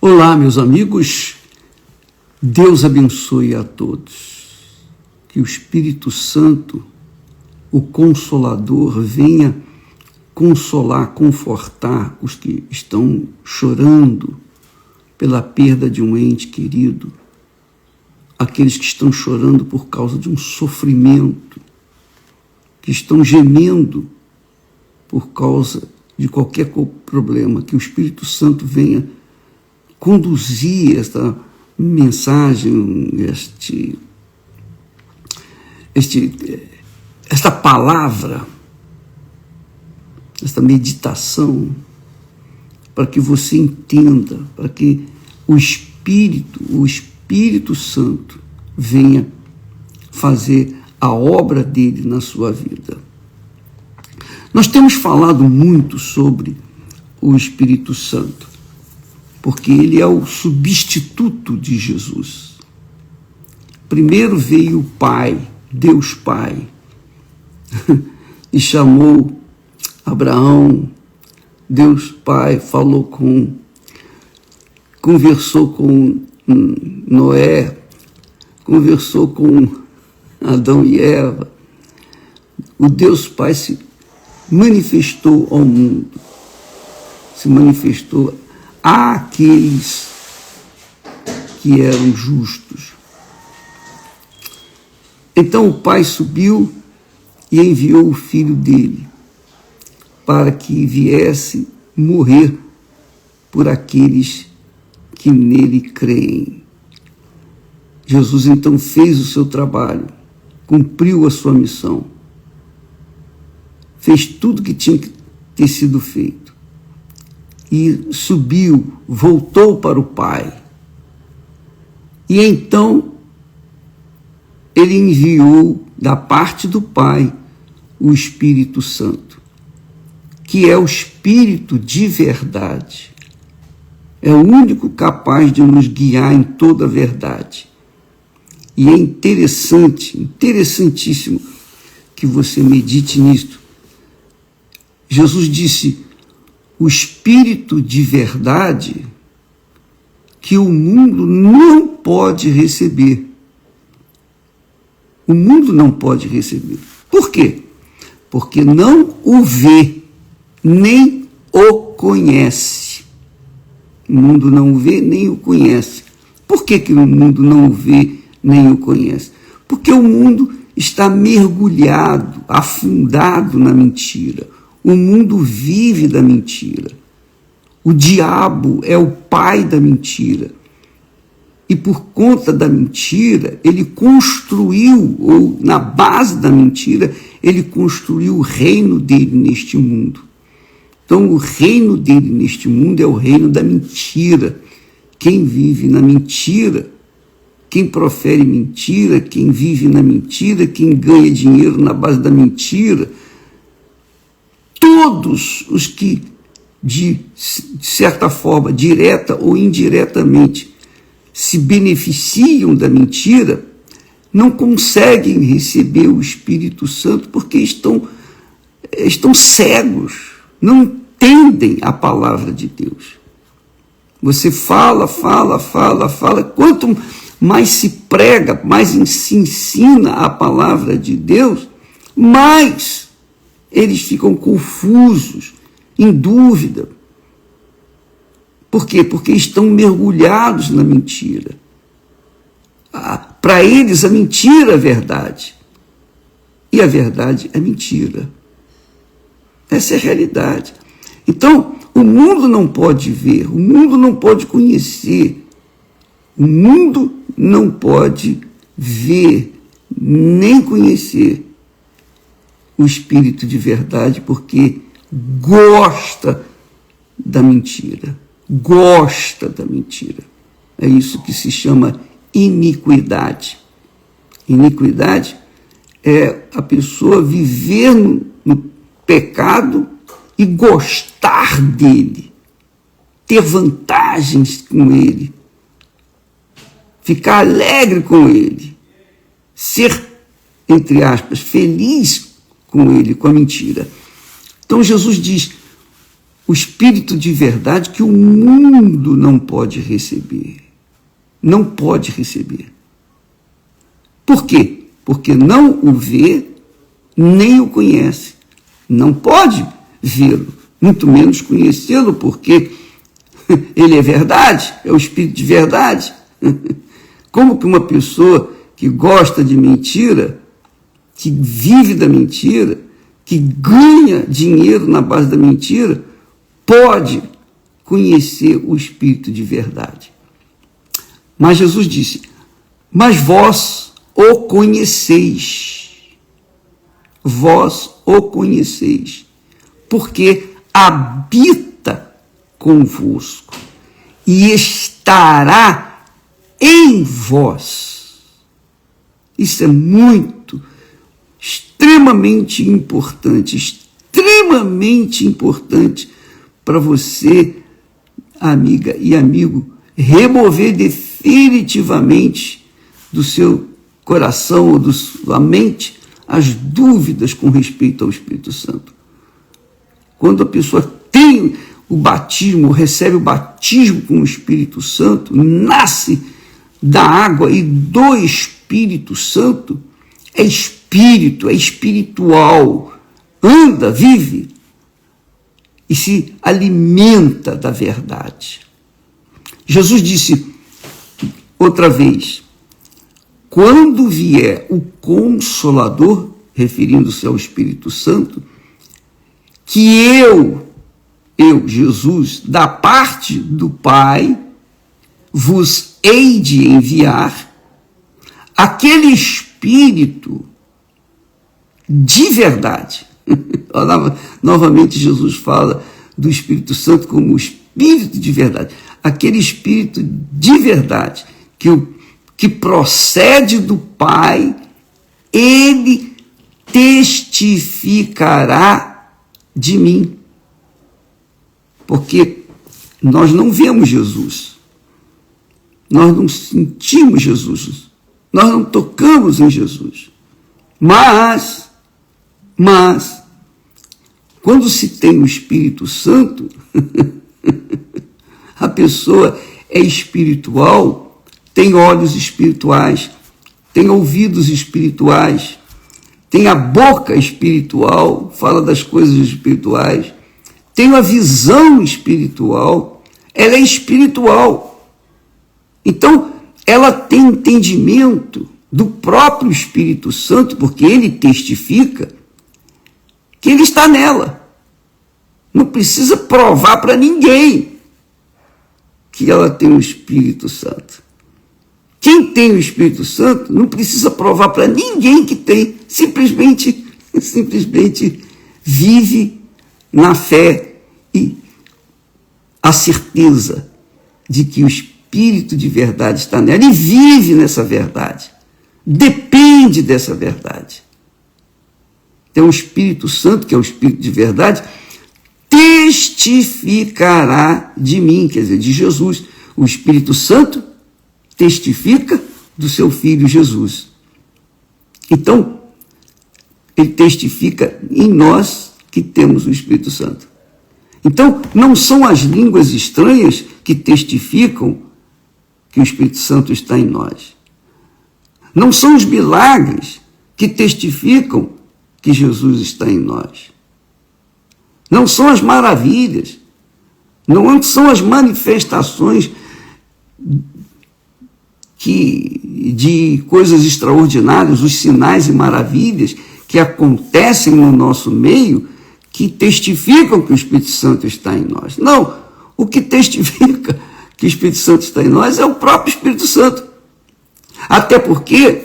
Olá, meus amigos, Deus abençoe a todos, que o Espírito Santo, o Consolador, venha consolar, confortar os que estão chorando pela perda de um ente querido, aqueles que estão chorando por causa de um sofrimento, que estão gemendo por causa de qualquer problema, que o Espírito Santo venha conduzir esta mensagem, esta palavra, esta meditação, para que você entenda, para que o Espírito Santo venha fazer a obra dele na sua vida. Nós temos falado muito sobre o Espírito Santo, porque ele é o substituto de Jesus. Primeiro veio o Pai, Deus Pai, e chamou Abraão. Deus Pai conversou com Noé, conversou com Adão e Eva. O Deus Pai se manifestou ao mundo, se manifestou àqueles que eram justos. Então o Pai subiu e enviou o Filho dele para que viesse morrer por aqueles que nele creem. Jesus então fez o seu trabalho, cumpriu a sua missão, fez tudo que tinha que ter sido feito e subiu, voltou para o Pai. E então ele enviou da parte do Pai o Espírito Santo, que é o Espírito de verdade. É o único capaz de nos guiar em toda a verdade. E é interessantíssimo que você medite nisto. Jesus disse: o Espírito de verdade que o mundo não pode receber. O mundo não pode receber. Por quê? Porque não o vê, nem o conhece. O mundo não o vê, nem o conhece. Por que o mundo não o vê, nem o conhece? Porque o mundo está mergulhado, afundado na mentira. O mundo vive da mentira. O diabo é o pai da mentira. E por conta da mentira, ele construiu, ou na base da mentira, ele construiu o reino dele neste mundo. Então, o reino dele neste mundo é o reino da mentira. Quem vive na mentira, quem profere mentira, quem vive na mentira, quem ganha dinheiro na base da mentira, todos os que, de certa forma, direta ou indiretamente, se beneficiam da mentira, não conseguem receber o Espírito Santo porque estão cegos, não entendem a palavra de Deus. Você fala. Quanto mais se prega, mais se ensina a palavra de Deus, mais eles ficam confusos, em dúvida. Por quê? Porque estão mergulhados na mentira. Para eles, a mentira é verdade. E a verdade é mentira. Essa é a realidade. Então, o mundo não pode ver, o mundo não pode conhecer, o mundo não pode ver, nem conhecer o Espírito de verdade, porque gosta da mentira. Gosta da mentira. É isso que se chama iniquidade. Iniquidade é a pessoa viver no pecado e gostar dele, ter vantagens com ele, ficar alegre com ele, ser, entre aspas, feliz com ele, com a mentira. Então Jesus diz: o Espírito de verdade que o mundo não pode receber. Não pode receber. Por quê? Porque não o vê, nem o conhece. Não pode vê-lo, muito menos conhecê-lo, porque ele é verdade, é o Espírito de verdade. Como que uma pessoa que gosta de mentira, que vive da mentira, que ganha dinheiro na base da mentira, pode conhecer o Espírito de verdade? Mas Jesus disse: mas vós o conheceis. Vós o conheceis, porque habita convosco e estará em vós. Isso é muito, extremamente importante para você, amiga e amigo, remover definitivamente do seu coração ou da sua mente as dúvidas com respeito ao Espírito Santo. Quando a pessoa tem o batismo, recebe o batismo com o Espírito Santo, nasce da água e do Espírito Santo, é espírito, é espiritual, anda, vive e se alimenta da verdade. Jesus disse outra vez: quando vier o Consolador, referindo-se ao Espírito Santo, que eu, Jesus, da parte do Pai, vos hei de enviar, aquele Espírito de verdade. Novamente Jesus fala do Espírito Santo como o Espírito de verdade. Aquele Espírito de verdade que procede do Pai, ele testificará de mim. Porque nós não vemos Jesus, nós não sentimos Jesus, nós não tocamos em Jesus. Mas, quando se tem o Espírito Santo, a pessoa é espiritual, tem olhos espirituais, tem ouvidos espirituais, tem a boca espiritual, fala das coisas espirituais, tem a visão espiritual, ela é espiritual. Então, ela tem entendimento do próprio Espírito Santo, porque ele testifica que ele está nela. Não precisa provar para ninguém que ela tem o Espírito Santo. Quem tem o Espírito Santo não precisa provar para ninguém que tem, simplesmente vive na fé e a certeza de que o Espírito de verdade está nela e vive nessa verdade, depende dessa verdade. Então o Espírito Santo, que é o Espírito de verdade, testificará de mim, quer dizer, de Jesus. O Espírito Santo testifica do seu Filho Jesus. Então, ele testifica em nós que temos o Espírito Santo. Então, não são as línguas estranhas que testificam que o Espírito Santo está em nós. Não são os milagres que testificam que Jesus está em nós. Não são as maravilhas, não são as manifestações de coisas extraordinárias, os sinais e maravilhas que acontecem no nosso meio, que testificam que o Espírito Santo está em nós. Não, o que testifica que o Espírito Santo está em nós é o próprio Espírito Santo. Até porque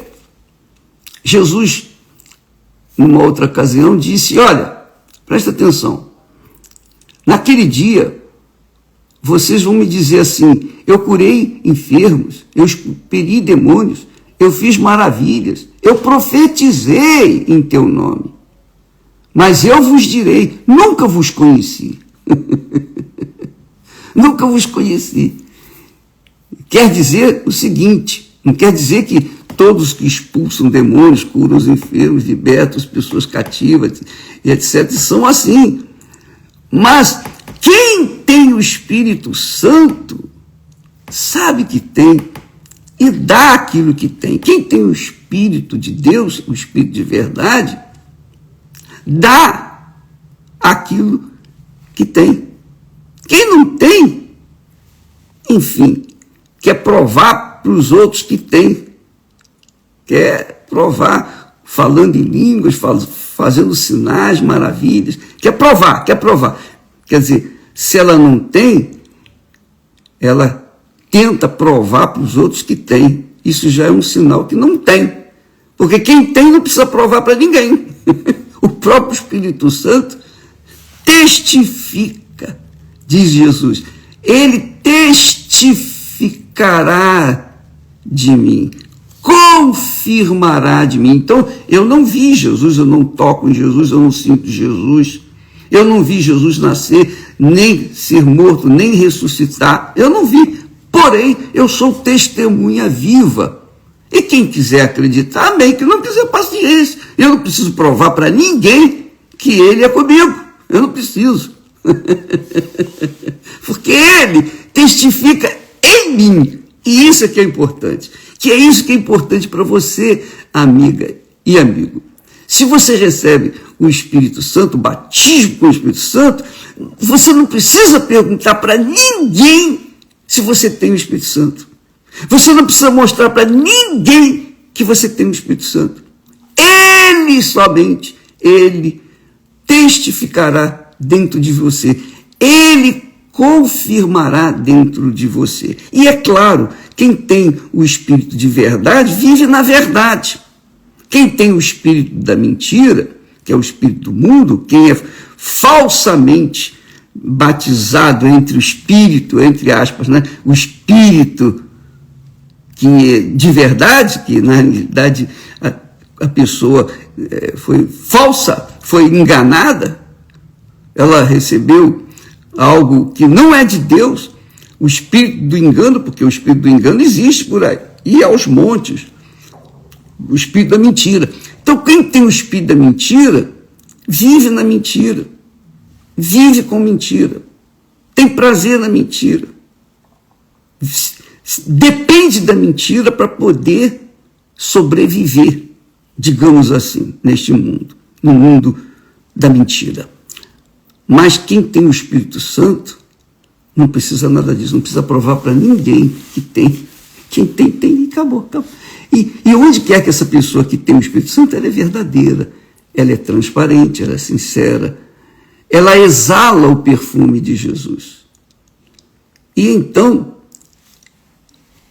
Jesus, numa outra ocasião, disse: olha, presta atenção, naquele dia vocês vão me dizer assim: eu curei enfermos, eu expeli demônios, eu fiz maravilhas, eu profetizei em teu nome. Mas eu vos direi: nunca vos conheci. Nunca vos conheci. Quer dizer o seguinte, não quer dizer que todos que expulsam demônios, curam os enfermos, libertam as pessoas cativas, e etc., são assim. Mas Quem tem o Espírito Santo sabe que tem e dá aquilo que tem. Quem tem o Espírito de Deus, o Espírito de verdade, dá aquilo que tem. Quem não tem, enfim, quer provar para os outros que tem. Quer provar falando em línguas, fazendo sinais, maravilhas. Quer provar. Quer dizer, se ela não tem, ela tenta provar para os outros que tem. Isso já é um sinal que não tem. Porque quem tem não precisa provar para ninguém. O próprio Espírito Santo testifica, diz Jesus. Ele testificará de mim, confirmará de mim. Então, eu não vi Jesus, eu não toco em Jesus, eu não sinto Jesus. Eu não vi Jesus nascer, nem ser morto, nem ressuscitar. Eu não vi. Porém, eu sou testemunha viva. E quem quiser acreditar, amém. Quem não quiser, paciência. Eu não preciso provar para ninguém que ele é comigo. Eu não preciso. Porque ele testifica em mim. E isso é que é importante. Que é isso que é importante para você, amiga e amigo. Se você recebe o Espírito Santo, o batismo com o Espírito Santo, você não precisa perguntar para ninguém se você tem o Espírito Santo. Você não precisa mostrar para ninguém que você tem o Espírito Santo. Ele somente, ele testificará dentro de você. Ele confirmará dentro de você. E é claro, quem tem o Espírito de verdade, vive na verdade. Quem tem o espírito da mentira, que é o espírito do mundo, quem é falsamente batizado entre o espírito, entre aspas, né? O espírito que é de verdade, que na realidade a pessoa foi falsa, foi enganada, ela recebeu algo que não é de Deus, o espírito do engano, porque o espírito do engano existe por aí, e aos montes. O espírito da mentira. Então, quem tem o espírito da mentira, vive na mentira. Vive com mentira. Tem prazer na mentira. Depende da mentira para poder sobreviver, digamos assim, neste mundo. No mundo da mentira. Mas quem tem o Espírito Santo, não precisa nada disso. Não precisa provar para ninguém que tem. Quem tem, tem e acabou. E onde quer que essa pessoa que tem o Espírito Santo, ela é verdadeira, ela é transparente, ela é sincera, ela exala o perfume de Jesus. E então,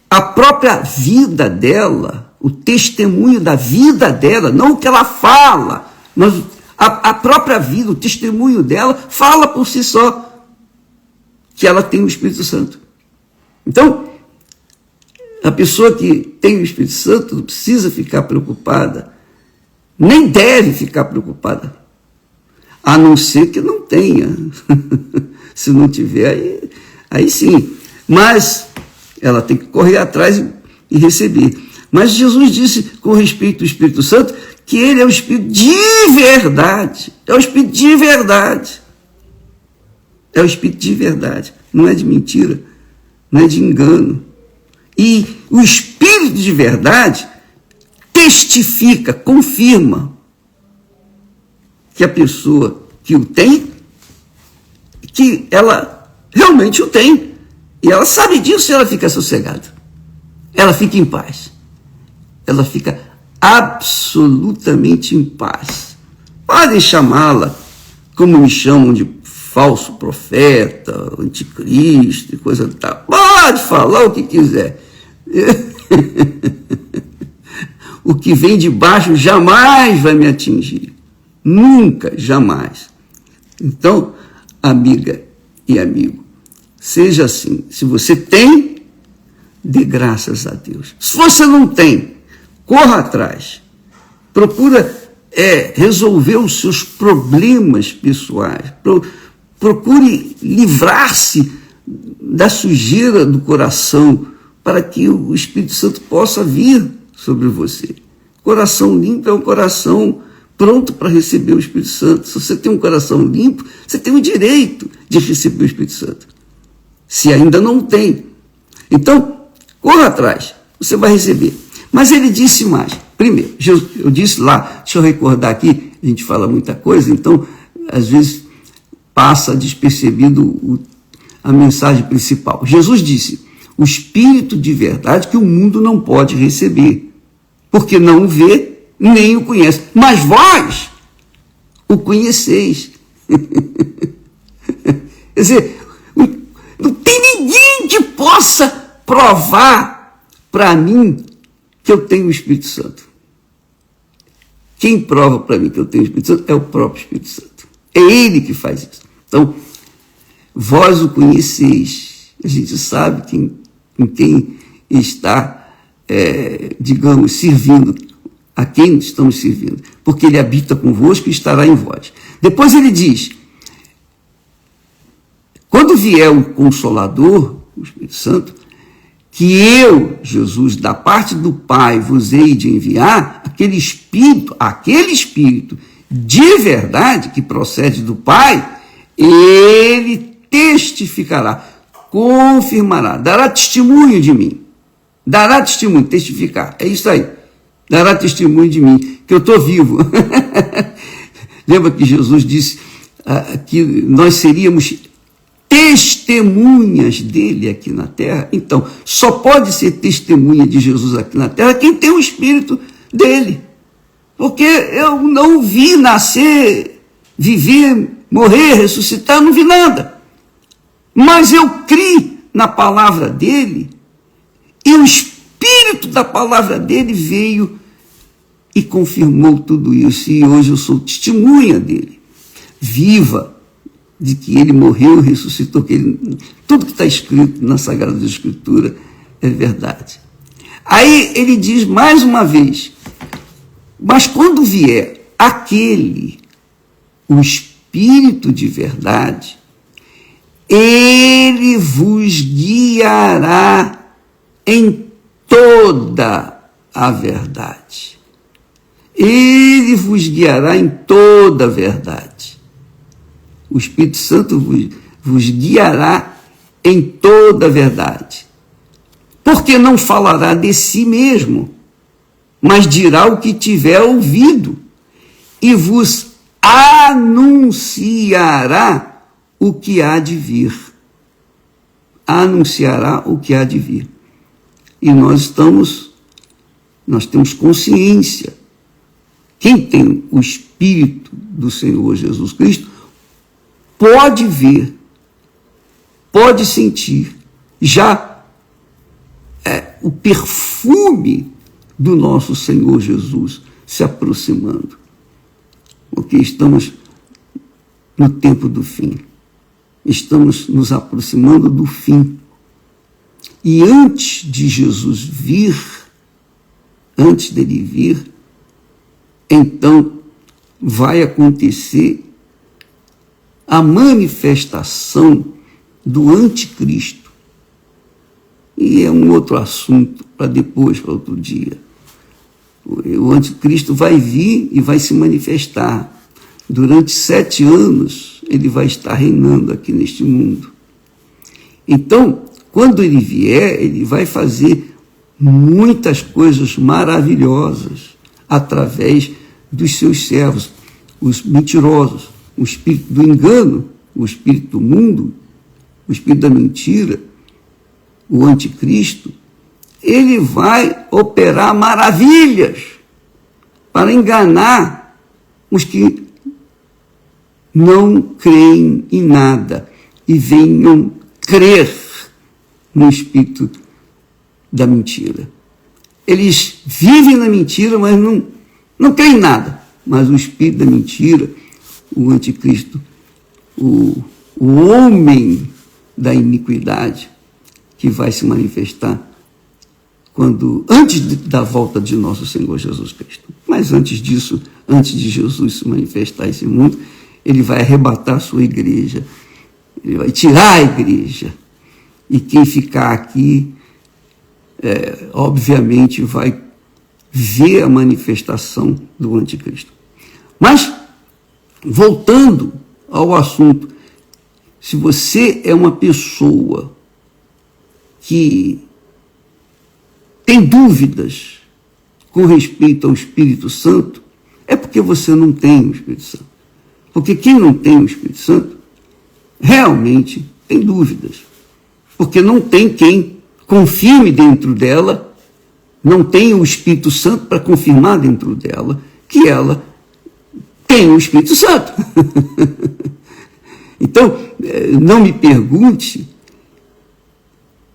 a própria vida dela, o testemunho da vida dela, não o que ela fala, mas a própria vida, o testemunho dela, fala por si só que ela tem o Espírito Santo. Então, a pessoa que tem o Espírito Santo não precisa ficar preocupada, nem deve ficar preocupada, a não ser que não tenha. Se não tiver, aí sim. Mas ela tem que correr atrás e receber. Mas Jesus disse com respeito ao Espírito Santo que ele é o Espírito de verdade. É o Espírito de verdade. É o Espírito de verdade. Não é de mentira, não é de engano. E o Espírito de verdade testifica, confirma que a pessoa que o tem, que ela realmente o tem. E ela sabe disso e ela fica sossegada. Ela fica em paz. Ela fica absolutamente em paz. Podem chamá-la, como me chamam, de falso profeta, anticristo e coisa tal. Pode falar o que quiser. O que vem de baixo jamais vai me atingir. Nunca, jamais. Então, amiga e amigo, seja assim. Se você tem, dê graças a Deus. Se você não tem, corra atrás. Procura resolver os seus problemas pessoais. Procure livrar-se da sujeira do coração para que o Espírito Santo possa vir sobre você. Coração limpo é um coração pronto para receber o Espírito Santo. Se você tem um coração limpo, você tem o direito de receber o Espírito Santo. Se ainda não tem. Então, corra atrás, você vai receber. Mas ele disse mais. Primeiro, eu disse lá, deixa eu recordar aqui, a gente fala muita coisa, então, às vezes, passa despercebido a mensagem principal. Jesus disse, o Espírito de verdade que o mundo não pode receber, porque não o vê, nem o conhece. Mas vós o conheceis. Quer dizer, não tem ninguém que possa provar para mim que eu tenho o Espírito Santo. Quem prova para mim que eu tenho o Espírito Santo é o próprio Espírito Santo. É ele que faz isso. Então, vós o conheceis. A gente sabe em quem está, digamos, servindo, a quem estamos servindo, porque ele habita convosco e estará em vós. Depois ele diz, quando vier o Consolador, o Espírito Santo, que eu, Jesus, da parte do Pai, vos hei de enviar, aquele Espírito de verdade que procede do Pai, ele testificará, confirmará, dará testemunho de mim. Dará testemunho, testificar, é isso aí. Dará testemunho de mim, que eu estou vivo. Lembra que Jesus disse que nós seríamos testemunhas dele aqui na terra? Então, só pode ser testemunha de Jesus aqui na terra quem tem o Espírito dele. Porque eu não vi nascer, viver, morrer, ressuscitar, não vi nada. Mas eu criei na palavra dele, e o Espírito da palavra dele veio e confirmou tudo isso. E hoje eu sou testemunha dele, viva, de que ele morreu, ressuscitou, tudo que está escrito na Sagrada Escritura é verdade. Aí ele diz mais uma vez, mas quando vier o Espírito de verdade, ele vos guiará em toda a verdade. Ele vos guiará em toda a verdade. O Espírito Santo vos guiará em toda a verdade. Porque não falará de si mesmo, mas dirá o que tiver ouvido e vos anunciará o que há de vir. Anunciará o que há de vir. E nós temos consciência. Quem tem o Espírito do Senhor Jesus Cristo pode ver, pode sentir já o perfume do nosso Senhor Jesus se aproximando. Porque estamos no tempo do fim. Estamos nos aproximando do fim. E antes de Jesus vir, antes dele vir, então vai acontecer a manifestação do anticristo. E é um outro assunto para depois, para outro dia. O anticristo vai vir e vai se manifestar. Durante 7 anos, ele vai estar reinando aqui neste mundo. Então, quando ele vier, ele vai fazer muitas coisas maravilhosas através dos seus servos, os mentirosos, o espírito do engano, o espírito do mundo, o espírito da mentira, o anticristo. Ele vai operar maravilhas para enganar os que não creem em nada e venham crer no espírito da mentira. Eles vivem na mentira, mas não creem em nada. Mas o espírito da mentira, o anticristo, o homem da iniquidade, que vai se manifestar antes da volta de nosso Senhor Jesus Cristo. Mas antes disso, antes de Jesus se manifestar esse mundo, ele vai arrebatar a sua igreja, ele vai tirar a igreja, e quem ficar aqui, obviamente, vai ver a manifestação do anticristo. Mas, voltando ao assunto, se você é uma pessoa que tem dúvidas com respeito ao Espírito Santo, é porque você não tem o Espírito Santo. Porque quem não tem o Espírito Santo, realmente tem dúvidas. Porque não tem quem confirme dentro dela, não tem o Espírito Santo para confirmar dentro dela que ela tem o Espírito Santo. Então, não me pergunte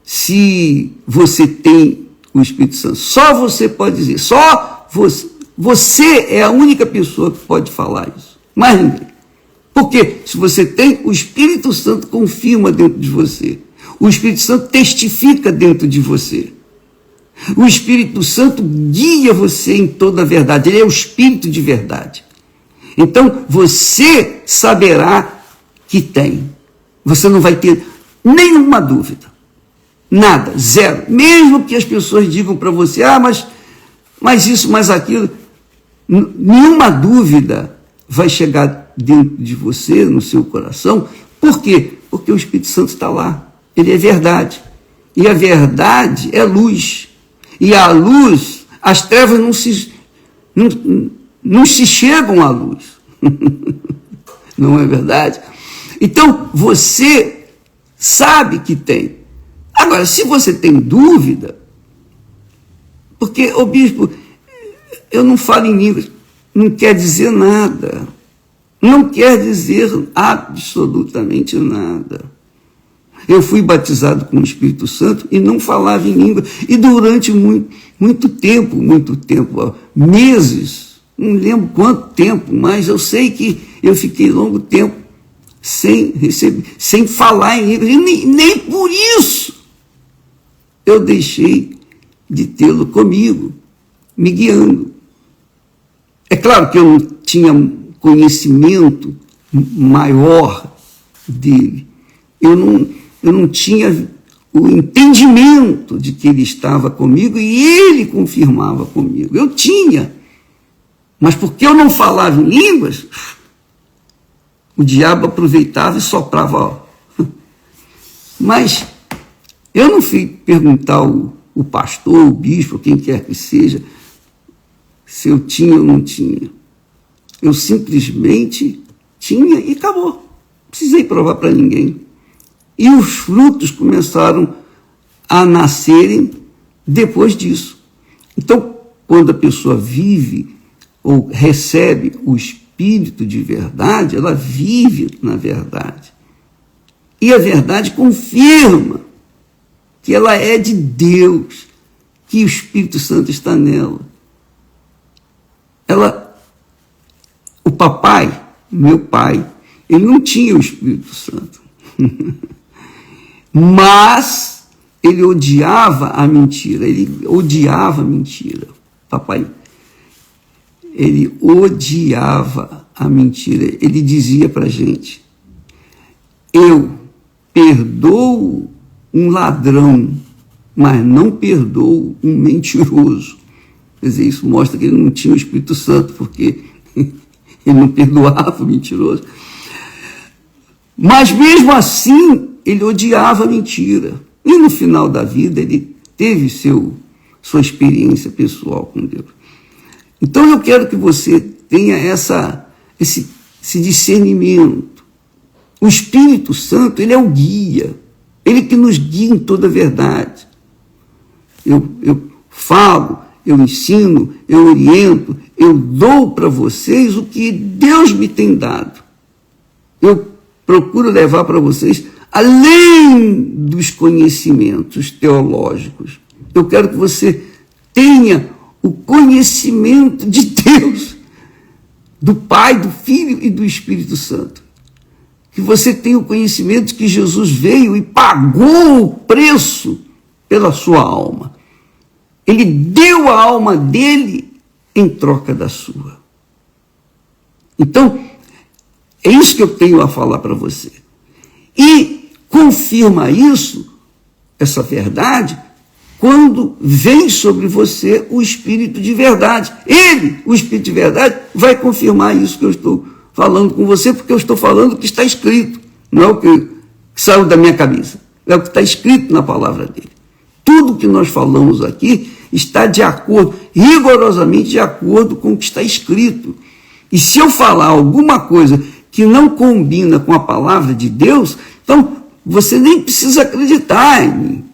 se você tem o Espírito Santo. Só você pode dizer, só você. Você é a única pessoa que pode falar isso. Mais ninguém. Porque se você tem, o Espírito Santo confirma dentro de você. O Espírito Santo testifica dentro de você. O Espírito Santo guia você em toda a verdade. Ele é o Espírito de verdade. Então, você saberá que tem. Você não vai ter nenhuma dúvida. Nada, zero. Mesmo que as pessoas digam para você, mas isso, mas aquilo, nenhuma dúvida vai chegar dentro de você, no seu coração. Por quê? Porque o Espírito Santo está lá. Ele é verdade. E a verdade é luz. E a luz, as trevas não se chegam à luz. Não é verdade? Então, você sabe que tem. Agora, se você tem dúvida, porque, ô bispo, eu não falo em línguas, não quer dizer nada. Não quer dizer absolutamente nada. Eu fui batizado com o Espírito Santo e não falava em língua. E durante muito tempo, meses, não lembro quanto tempo, mas eu sei que eu fiquei longo tempo sem falar em língua. E nem por isso eu deixei de tê-lo comigo, me guiando. É claro que eu não tinha conhecimento maior dele. Eu não tinha o entendimento de que ele estava comigo e ele confirmava comigo. Eu tinha. Mas porque eu não falava em línguas, o diabo aproveitava e soprava. Mas eu não fui perguntar o pastor, o bispo, quem quer que seja, se eu tinha ou não tinha. Eu simplesmente tinha e acabou. Não precisei provar para ninguém. E os frutos começaram a nascerem depois disso. Então, quando a pessoa vive ou recebe o Espírito de verdade, ela vive na verdade. E a verdade confirma que ela é de Deus, que o Espírito Santo está nela. O papai, meu pai, ele não tinha o Espírito Santo. Mas ele odiava a mentira. Papai, ele odiava a mentira. Ele dizia para a gente, eu perdoo um ladrão, mas não perdoo um mentiroso. Quer dizer, isso mostra que ele não tinha o Espírito Santo, porque ele não perdoava o mentiroso. Mas mesmo assim, ele odiava a mentira. E no final da vida, ele teve sua experiência pessoal com Deus. Então eu quero que você tenha esse discernimento. O Espírito Santo, ele é o guia. Ele que nos guia em toda a verdade. Eu falo, eu ensino, eu oriento, eu dou para vocês o que Deus me tem dado. Eu procuro levar para vocês além dos conhecimentos teológicos. Eu quero que você tenha o conhecimento de Deus, do Pai, do Filho e do Espírito Santo. Que você tenha o conhecimento de que Jesus veio e pagou o preço pela sua alma. Ele deu a alma dele em troca da sua. Então, é isso que eu tenho a falar para você. E confirma isso, essa verdade, quando vem sobre você o Espírito de verdade. Ele, o Espírito de verdade, vai confirmar isso que eu estou falando com você, porque eu estou falando o que está escrito, não é o que saiu da minha cabeça, é o que está escrito na palavra dele. Tudo que nós falamos aqui está de acordo, rigorosamente de acordo com o que está escrito. E se eu falar alguma coisa que não combina com a palavra de Deus, então você nem precisa acreditar em mim,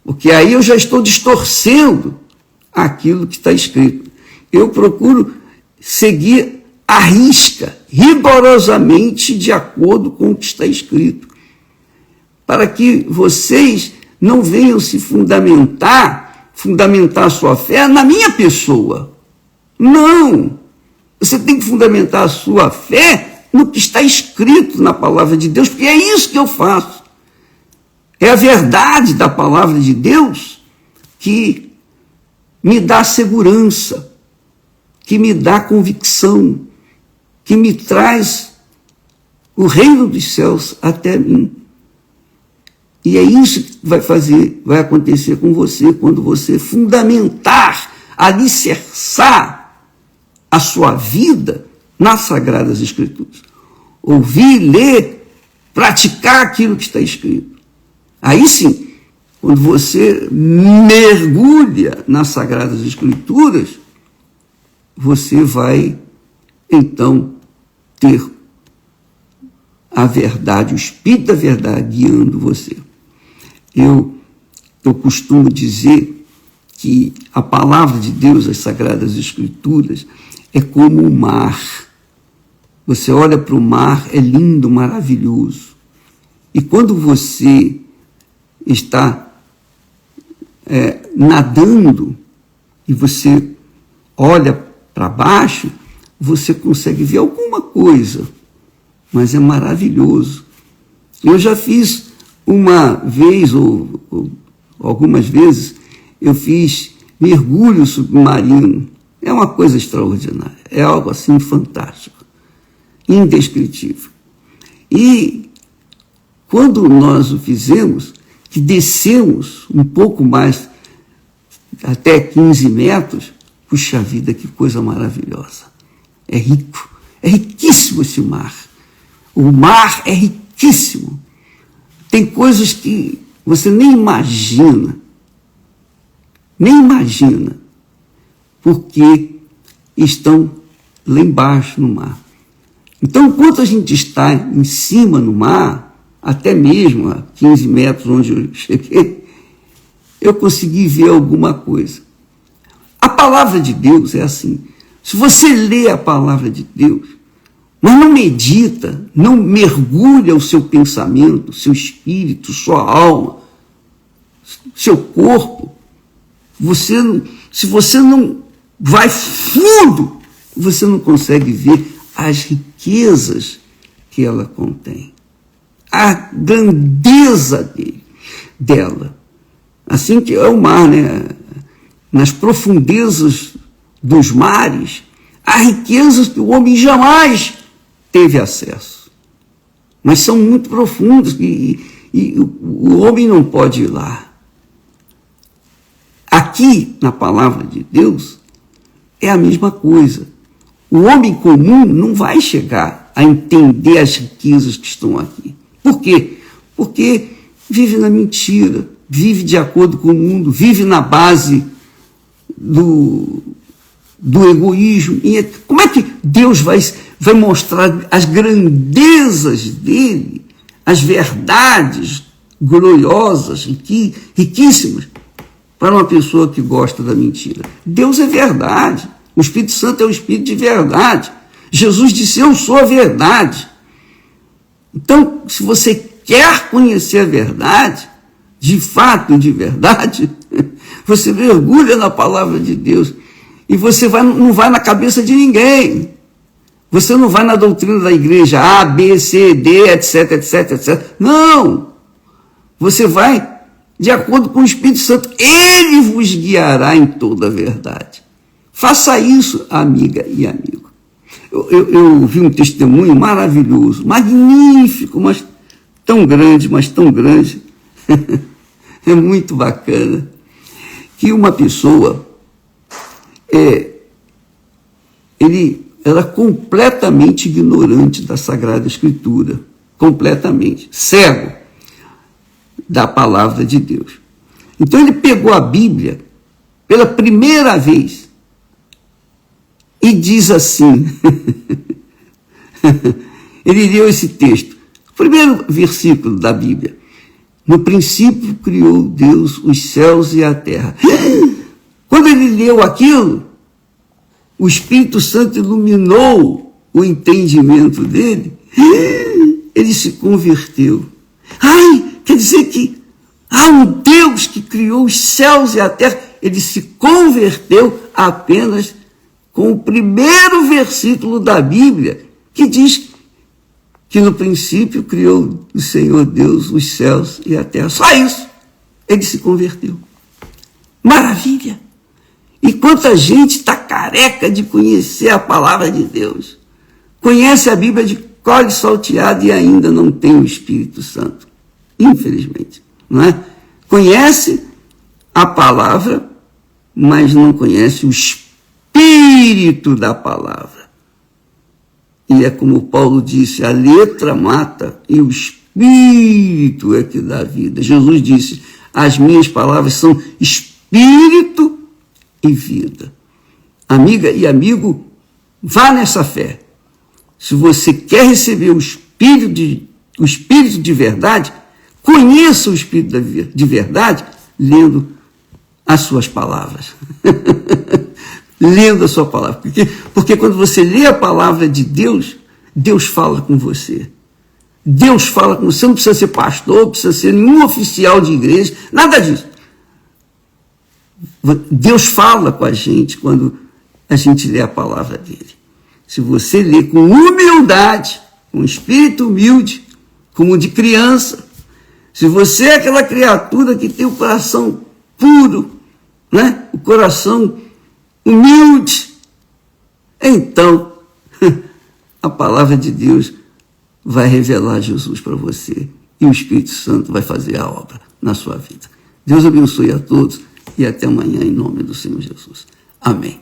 porque aí eu já estou distorcendo aquilo que está escrito. Eu procuro seguir à risca, rigorosamente de acordo com o que está escrito, para que vocês não venham se fundamentar a sua fé na minha pessoa. Não! Você tem que fundamentar a sua fé no que está escrito na palavra de Deus, porque é isso que eu faço. É a verdade da palavra de Deus que me dá segurança, que me dá convicção, que me traz o reino dos céus até mim. E é isso que vai acontecer com você quando você fundamentar, alicerçar a sua vida nas Sagradas Escrituras. Ouvir, ler, praticar aquilo que está escrito. Aí sim, quando você mergulha nas Sagradas Escrituras, você vai, então, ter a verdade, o Espírito da verdade guiando você. Eu costumo dizer que a palavra de Deus, as Sagradas Escrituras, é como o mar. Você olha para o mar, é lindo, maravilhoso. E quando você está nadando e você olha para baixo, você consegue ver alguma coisa, mas é maravilhoso. Eu já fiz uma vez, ou algumas vezes, eu fiz mergulho submarino. É uma coisa extraordinária, é algo assim fantástico, indescritível. E quando nós o fizemos, que descemos um pouco mais, até 15 metros, puxa vida, que coisa maravilhosa. É rico, é riquíssimo esse mar. O mar é riquíssimo. Tem coisas que você nem imagina, porque estão lá embaixo no mar. Então, enquanto a gente está em cima no mar, até mesmo a 15 metros onde eu cheguei, eu consegui ver alguma coisa. A palavra de Deus é assim. Se você lê a palavra de Deus, mas não medita, não mergulha o seu pensamento, seu espírito, sua alma, seu corpo, se você não vai fundo, você não consegue ver as riquezas que ela contém, a grandeza dela. Assim que é o mar, né? Nas profundezas dos mares, há riquezas que o homem jamais teve acesso. Mas são muito profundas e o homem não pode ir lá. Aqui, na palavra de Deus, é a mesma coisa. O homem comum não vai chegar a entender as riquezas que estão aqui. Por quê? Porque vive na mentira, vive de acordo com o mundo, vive na base do egoísmo. E como é que Deus vai mostrar as grandezas dele, as verdades gloriosas, riquíssimas, para uma pessoa que gosta da mentira? Deus é verdade. O Espírito Santo é o Espírito de verdade. Jesus disse: eu sou a verdade. Então, se você quer conhecer a verdade, de fato e de verdade, você mergulha na palavra de Deus. E você não vai na cabeça de ninguém. Você não vai na doutrina da igreja A, B, C, D, etc, etc, etc. Não! Você vai de acordo com o Espírito Santo. Ele vos guiará em toda a verdade. Faça isso, amiga e amigo. Eu vi um testemunho maravilhoso, magnífico, mas tão grande, é muito bacana que uma pessoa ele era completamente ignorante da Sagrada Escritura, completamente, cego da palavra de Deus. Então ele pegou a Bíblia pela primeira vez e diz assim, ele leu esse texto, o primeiro versículo da Bíblia: no princípio criou Deus os céus e a terra. Quando ele leu aquilo, o Espírito Santo iluminou o entendimento dele, ele se converteu. Quer dizer que há um Deus que criou os céus e a terra. Ele se converteu apenas com o primeiro versículo da Bíblia, que diz que no princípio criou o Senhor Deus os céus e a terra. Só isso. Ele se converteu. Maravilha! E quanta gente está careca de conhecer a palavra de Deus. Conhece a Bíblia de cor e salteado e ainda não tem o Espírito Santo. Infelizmente. Não é? Conhece a palavra, mas não conhece o espírito da palavra. E é como Paulo disse, a letra mata e o espírito é que dá vida. Jesus disse, as minhas palavras são espírito e vida. Amiga e amigo, vá nessa fé. Se você quer receber o espírito de verdade, conheça o espírito de verdade lendo as suas palavras. Lendo a sua palavra. Porque quando você lê a palavra de Deus, Deus fala com você. Deus fala com você. Não precisa ser pastor, não precisa ser nenhum oficial de igreja, nada disso. Deus fala com a gente quando a gente lê a palavra dele. Se você lê com humildade, com espírito humilde, como de criança, se você é aquela criatura que tem o coração puro, né? O coração humilde, então a palavra de Deus vai revelar Jesus para você e o Espírito Santo vai fazer a obra na sua vida. Deus abençoe a todos e até amanhã em nome do Senhor Jesus. Amém.